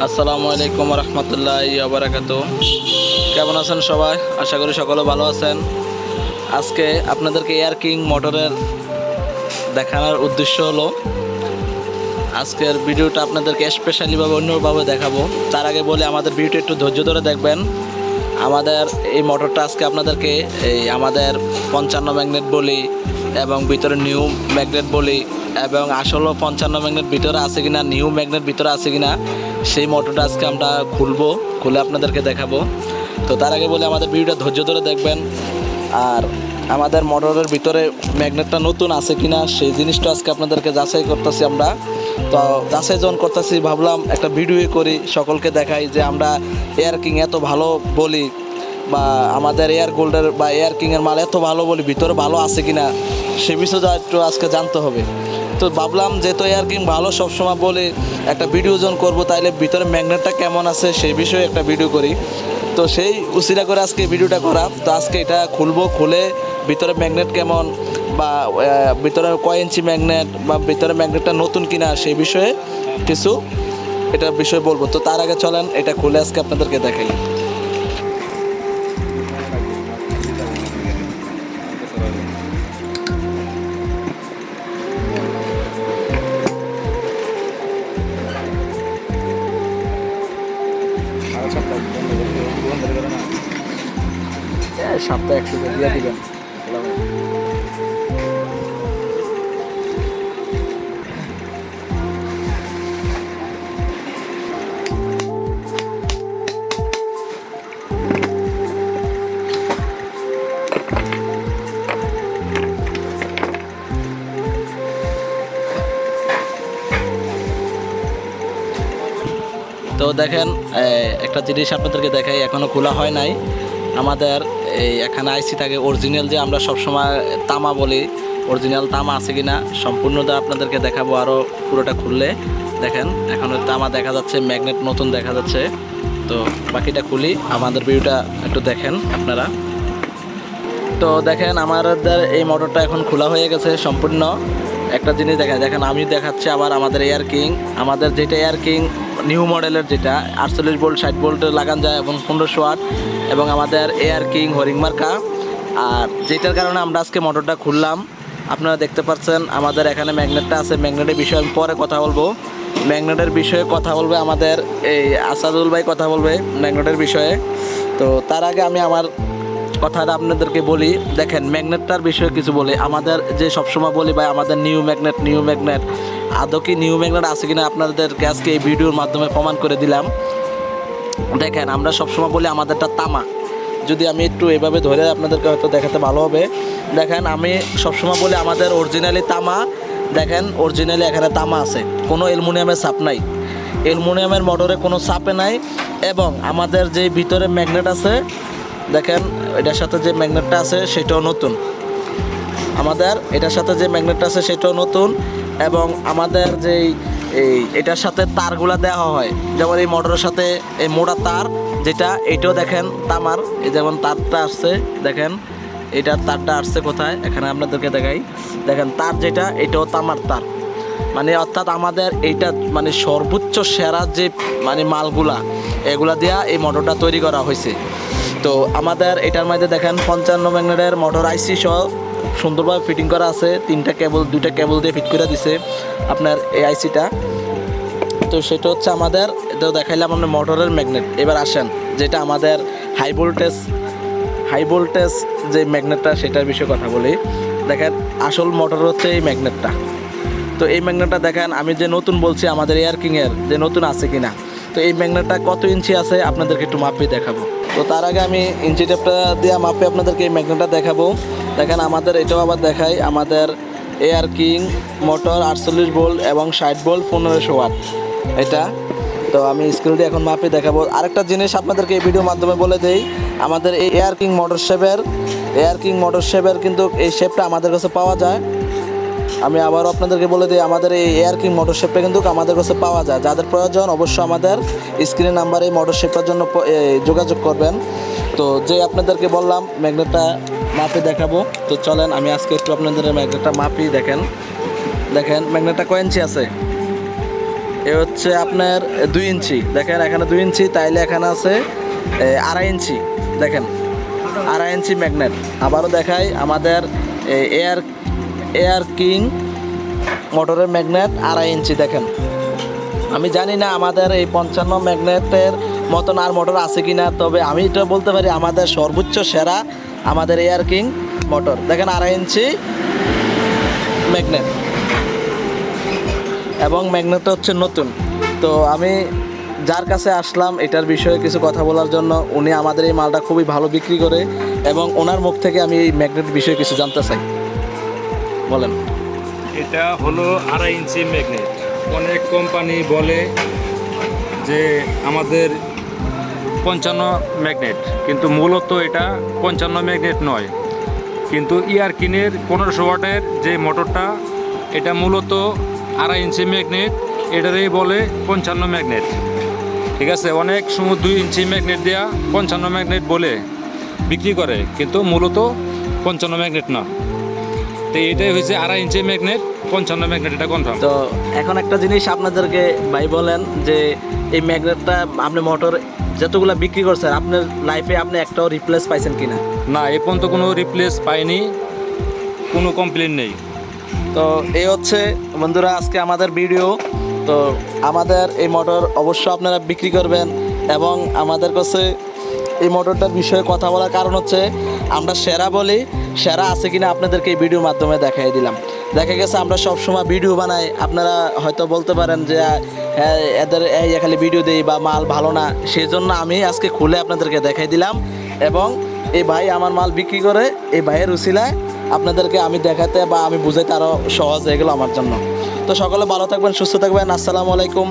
আসসালামু আলাইকুম রহমতুল্লাহি ওয়া বারাকাতুহু। কেমন আছেন সবাই? আশা করি সকলে ভালো আছেন। আজকে আপনাদেরকে এয়ার কিং মোটরের দেখানোর উদ্দেশ্য হলো আজকের ভিডিওটা আপনাদেরকে স্পেশালিভাবে অন্যভাবে দেখাবো। তার আগে বলে আমাদের ভিডিওটা একটু ধৈর্য ধরে দেখবেন। আমাদের এই মোটরটা আজকে আপনাদেরকে আমাদের 55 ম্যাগনেট বলি এবং ভিতরে নিউ ম্যাগনেট বলি এবং আসলে 55 ম্যাগনেট ভিতরে আছে কিনা, নিউ ম্যাগনেট ভিতরে আছে কিনা, সেই মোটরটা আজকে আমরা খুলে আপনাদেরকে দেখাবো। তো তার আগে বলে আমাদের ভিডিওটা ধৈর্য ধরে দেখবেন। আর আমাদের মোটরের ভিতরে ম্যাগনেটটা নতুন আছে কিনা সেই জিনিসটা আজকে আপনাদেরকে যাচাই করতেছি আমরা। তো যাচাই যখন করতেছি ভাবলাম একটা ভিডিও করি, সকলকে দেখাই যে আমরা এয়ার কিং এত ভালো বলি বা আমাদের এয়ার গোল্ডের বা এয়ার কিংয়ের মাল এত ভালো বলি, ভিতরে ভালো আছে কিনা সে বিষয়টা একটু আজকে জানতে হবে। তো ভাবলাম যেহেতু এয়ার কিং ভালো সবসময় বলে একটা ভিডিও যখন করবো, তাইলে ভিতরে ম্যাগনেটটা কেমন আছে সেই বিষয়ে একটা ভিডিও করি। তো সেই উসিলা করে আজকে ভিডিওটা করা। তো আজকে এটা খুলে ভিতরে ম্যাগনেট কেমন বা ভিতরে কয় ইঞ্চি ম্যাগনেট বা ভিতরে ম্যাগনেটটা নতুন কিনা সেই বিষয়ে কিছু এটার বিষয়ে বলবো। তো তার আগে চলেন এটা খুলে আজকে আপনাদেরকে দেখাই। সপ্তাহে 100 দিয়ে দিবেন। তো দেখেন একটা জিনিস আপনাদেরকে দেখাই, এখনও খোলা হয় নাই। আমাদের এখানে আইসি থাকে অরিজিনাল, যে আমরা সবসময় তামা বলি, অরিজিনাল তামা আছে কিনা সম্পূর্ণটা আপনাদেরকে দেখাবো। আরও পুরোটা খুললে দেখেন এখনও তামা দেখা যাচ্ছে, ম্যাগনেট নতুন দেখা যাচ্ছে। তো বাকিটা খুলি, আমাদের ভিডিওটা একটু দেখেন আপনারা। তো দেখেন আমাদের এই মোটরটা এখন খোলা হয়ে গেছে সম্পূর্ণ। একটা জিনিস দেখেন আমি দেখাচ্ছি আবার আমাদের এয়ার কিং, আমাদের যেটা এয়ার কিং নিউ মডেলের, যেটা 48 ভোল্ট 60 ভোল্টে লাগানো যায় এবং 1500 ওয়াট, এবং আমাদের এয়ার কিং হরিং মার্কা। আর যেটার কারণে আমরা আজকে মোটরটা খুললাম, আপনারা দেখতে পাচ্ছেন আমাদের এখানে ম্যাগনেটটা আছে। ম্যাগনেটের বিষয়ে আমি পরে কথা বলবো, ম্যাগনেটের বিষয়ে কথা বলবে আমাদের এই আসাদুল ভাই, কথা বলবে ম্যাগনেটের বিষয়ে। তো তার আগে আমি আমার কথাটা আপনাদেরকে বলি। দেখেন ম্যাগনেটটার বিষয়ে কিছু বলি। আমাদের যে সবসময় বলি ভাই আমাদের নিউ ম্যাগনেট, আদৌ কি নিউ ম্যাগনেট আছে কিনা আপনাদেরকে আজকে এই ভিডিওর মাধ্যমে প্রমাণ করে দিলাম। দেখেন আমরা সবসময় বলি আমাদেরটা তামা। যদি আমি একটু এভাবে ধরে আপনাদেরকে হয়তো দেখাতে ভালো হবে। দেখেন আমি সবসময় বলি আমাদের অরিজিনালি তামা। দেখেন অরিজিনালি এখানে তামা আছে, কোনো অ্যালুমিনিয়ামের ছাপ নাই, অ্যালুমিনিয়ামের মোটরে কোনো ছাপে নাই। এবং আমাদের যে ভিতরে ম্যাগনেট আছে, দেখেন এটার সাথে যে ম্যাগনেটটা আছে সেটাও নতুন। আমাদের এটার সাথে যে ম্যাগনেটটা আছে সেটাও নতুন। এবং আমাদের যেই এটার সাথে তারগুলা দেওয়া হয়, যেমন এই মোটরের সাথে এই মোটা তার যেটা, এটাও দেখেন তামার। এই যেমন তারটা আসছে, দেখেন এটার তারটা আসছে কোথায়, এখানে আপনাদেরকে দেখাই। দেখেন তার যেটা, এটাও তামার তার। মানে অর্থাৎ আমাদের এইটা মানে সর্বোচ্চ সেরা যে মানে মালগুলা, এগুলা দিয়া এই মোটরটা তৈরি করা হয়েছে। তো আমাদের এটার মধ্যে দেখেন 55 ম্যাগনেটের মোটর আইসি সহ সুন্দরভাবে ফিটিং করা আছে। 2টা কেবল দিয়ে ফিট করে দিছে আপনার এই আইসিটা। তো সেটা হচ্ছে আমাদের, তো দেখাইলাম আমরা মোটরের ম্যাগনেট। এবার আসেন যেটা আমাদের হাই ভোল্টেজ যে ম্যাগনেটটা, সেটার বিষয়ে কথা বলি। দেখেন আসল মোটর হচ্ছে এই ম্যাগনেটটা। তো এই ম্যাগনেটটা দেখেন আমি যে নতুন বলছি আমাদের এয়ার কিংয়ের, যে নতুন আছে কিনা। তো এই ম্যাগনেটটা কত ইঞ্চি আছে আপনাদেরকে একটু মাপে দেখাবো। তো তার আগে আমি ইঞ্চি টেপটা দিয়ে মাপে আপনাদেরকে এই ম্যাগনেটটা দেখাবো। দেখেন আমাদের এটাও আবার দেখাই, আমাদের এয়ার কিং মোটর 48 ভোল্ট এবং 60 ভোল্ট 1500 ওয়াট এটা। তো আমি স্ক্রিন দিয়ে এখন মাপে দেখাবো। আরেকটা জিনিস আপনাদেরকে এই ভিডিওর মাধ্যমে বলে দেই, আমাদের এই এয়ার কিং মোটর শেপের কিন্তু এই শেপটা আমাদের কাছে পাওয়া যায়। আমি আবারও আপনাদেরকে বলে দিই, আমাদের এই এয়ার কিং মোটর শেপটা কিন্তু আমাদের কাছে পাওয়া যায়। যাদের প্রয়োজন অবশ্যই আমাদের স্ক্রিনের নাম্বারে এই মোটর শেপটার জন্য যোগাযোগ করবেন। তো যে আপনাদেরকে বললাম ম্যাগনেটটা মাপে দেখাবো। তো চলেন আমি আজকে একটু আপনাদের ম্যাগনেটটা মাপি। দেখেন ম্যাগনেটটা কয় ইঞ্চি আছে, এ হচ্ছে আপনার 2 ইঞ্চি, দেখেন এখানে 2 ইঞ্চি, তাইলে এখানে আছে 2.5 ইঞ্চি, দেখেন 2.5 ইঞ্চি ম্যাগনেট। আবারও দেখাই আমাদের এয়ার কিং মোটরের ম্যাগনেট 2.5 ইঞ্চি, দেখেন। আমি জানি না আমাদের এই 55 ম্যাগনেটের মতন আর মোটর আছে কিনা, তবে আমি এটা বলতে পারি আমাদের সর্বোচ্চ সেরা আমাদের এয়ার কিং মোটর। দেখেন 2.5 ইঞ্চি ম্যাগনেট, এবং ম্যাগনেটটা হচ্ছে নতুন। তো আমি যার কাছে আসলাম এটার বিষয়ে কিছু কথা বলার জন্য, উনি আমাদের এই মালটা খুবই ভালো বিক্রি করে, এবং ওনার মুখ থেকে আমি এই ম্যাগনেট বিষয়ে কিছু জানতে চাই। বলেন। এটা হলো 2.5 ইঞ্চি ম্যাগনেট। অনেক কোম্পানি বলে যে আমাদের 55 ম্যাগনেট, কিন্তু মূলত এটা 55 ম্যাগনেট নয়। কিন্তু ইয়ারকিনের 1500 ওয়াটের যে মোটরটা, এটা মূলত 2.5 ইঞ্চি ম্যাগনেট, এটারই বলে 55 ম্যাগনেট। ঠিক আছে, অনেক সময় 2 ইঞ্চি ম্যাগনেট দেওয়া 55 ম্যাগনেট বলে বিক্রি করে, কিন্তু মূলত 55 ম্যাগনেট না। তো এটাই হয়েছে 2.5 ইঞ্চি ম্যাগনেট, 55 ম্যাগনেট, এটা কনফার্ম। তো এখন একটা জিনিস আপনাদেরকে ভাই বলেন, যে এই ম্যাগনেটটা আপনি মোটর যতগুলো বিক্রি করছেন, আপনার লাইফে আপনি একটাও রিপ্লেস পাইছেন কিনা? না, এ পর্যন্ত কোনো রিপ্লেস পাইনি, কোনো কমপ্লেন নেই। তো এই হচ্ছে বন্ধুরা আজকে আমাদের ভিডিও। তো আমাদের এই মোটর অবশ্য আপনারা বিক্রি করবেন, এবং আমাদের কাছে এই মোটরটার বিষয়ে কথা বলার কারণ হচ্ছে আমরা সেরা বলি, সেরা আছে কিনা আপনাদেরকে এই ভিডিওর মাধ্যমে দেখাই দিলাম। দেখা গেছে আমরা সবসময় ভিডিও বানাই, আপনারা হয়তো বলতে পারেন যে হ্যাঁ এদের এই খালি ভিডিও দেই বা মাল ভালো না, সেই জন্য আমি আজকে খুলে আপনাদেরকে দেখাই দিলাম। এবং এই ভাই আমার মাল বিক্রি করে, এই ভাইয়ের উসিলায় আপনাদেরকে আমি দেখাতে বা আমি বুঝাইতে আরও সহজ হয়ে গেলো আমার জন্য। তো সকলে ভালো থাকবেন, সুস্থ থাকবেন। আসসালামু আলাইকুম।